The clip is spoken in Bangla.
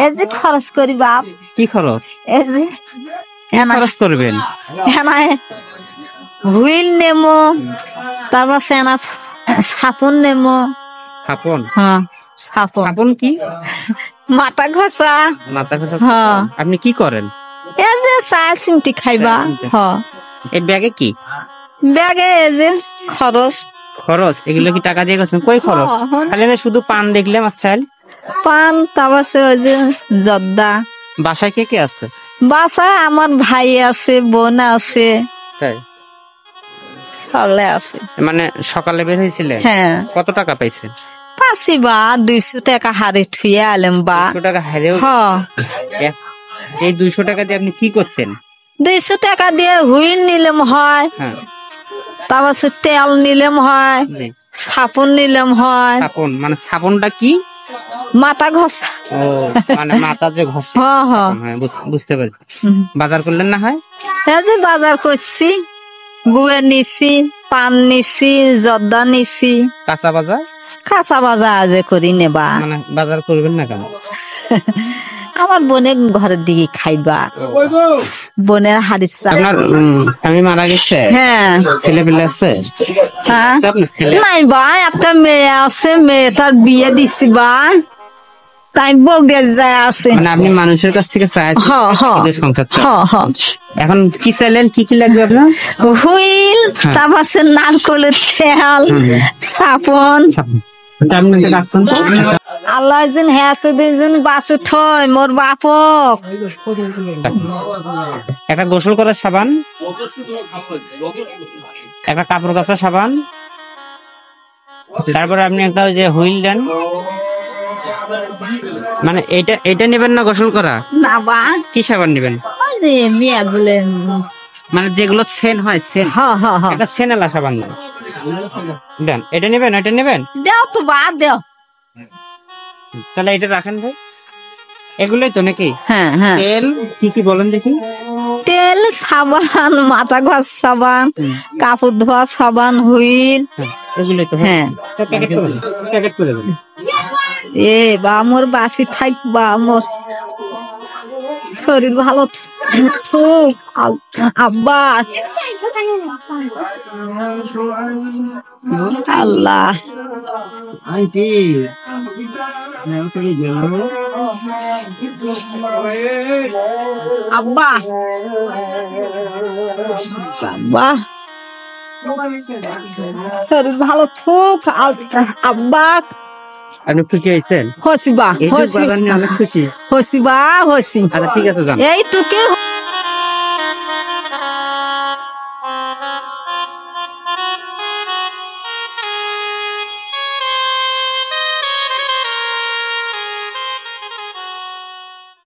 এই যে খরচ করি বাপ। কি খরচ? এই যে খরচ করবেন? হুইল নেমো, তারপর সেনা সাপুন নেমো। সাপন? হ্যাঁ সাপুন। সাপন কি? মাথা ঘষা। মাথা ঘষা? হ্যাঁ। আপনি কি করেন? এই যে চা চিমটি খাইবা। হ্যাঁ। এই ব্যাগে কি? ব্যাগে এই যে খরচ। খরচ? এগুলো কি টাকা দিয়ে করছেন? কই খরচ? খালি না শুধু পান দেখলাম। আচ্ছা, পান, তারপর ওই যে জর্দা। বাসায় কে কে আছে? বাসায় আমার ভাই আছে, বোন আছে। তাই? সকলে আছে। মানে সকালে বের হয়েছিলেন? হ্যাঁ। কত টাকা পাইছেন? পাচ্ছি বা 200 টাকা হারে থুয়ে আলেম বা। 200 টাকা হারেও? এই 200 টাকা দিয়ে আপনি কি করতেন? 200 টাকা দিয়ে হুইল নিলাম হয়, তারপর তেল নিলাম হয়, সাপুন নিলাম হয়। সাপুন মানে সাপুনটা কি? মাথা ঘষা। ও মানে মাথা যে ঘষে। হ্যাঁ, বুঝতে পারছি। বাজার করলেন না হয়? এই যে বাজার করছি, গুয়ে নিছি, পান নিছি, জর্দা নিছি। কাঁচা বাজার? কাঁচা বাজার আজ করি নেবা। মানে বাজার করবেন না কেন? আমার বোনের ঘরের দিকে খাইবা, বোনের হাড়ির চা। আপনার স্বামী মারা গেছে? হ্যাঁ। ছেলে পেলে আছে? নাই বা, একটা মেয়ে আছে, মেয়েটার বিয়ে দিছি বা, তাই বউদের যায় আছে। মানে আপনি মানুষের কাছ থেকে চাইছেন সংসার চালান। এখন কি চাইলেন? কি কি লাগবে আপনার? হুইল, তারপর নারকলের তেল, সাপন। আল্লাহ যেন এতদিন বাঁচে থয় মোর বাপক। একটা গোসল করার সাবান, একটা কাপড় কাচা সাবান, তারপরে আপনি একটা ওই যে হুইল দেন। মানে এটা নেবেন না গোসল করা? না বা। কি সাবান নেবেন? মেয়েগুলো মানে যেগুলো সেন হয়, সেন। একটা সেনালা সাবান দেন। এটা নেবেন? এটা নেবেন? দেও তো বা, দেও। তাহলে এটা রাখেন ভাই। এগুলোই তো নাকি? হ্যাঁ। তেল কি কি বলেন দেখি? তেল, সাবান, মাথা ঘষা সাবান, কাপড় ধোয়া সাবান, হুইল। এগুলোই তো? হ্যাঁ। প্যাকেট করে দেন। এ বা মোর বাসি থাকবা, মোর শরীর ভালো থাকুক। আব্বা আল্লাহ। আব্বা আব্বা শরীর ভালো থাকুক আব্বা। আপনি খুশি হয়েছেন? হসি বা, অনেক খুশি। হসি বা, হসি। আচ্ছা ঠিক আছে, যান। এই তোকে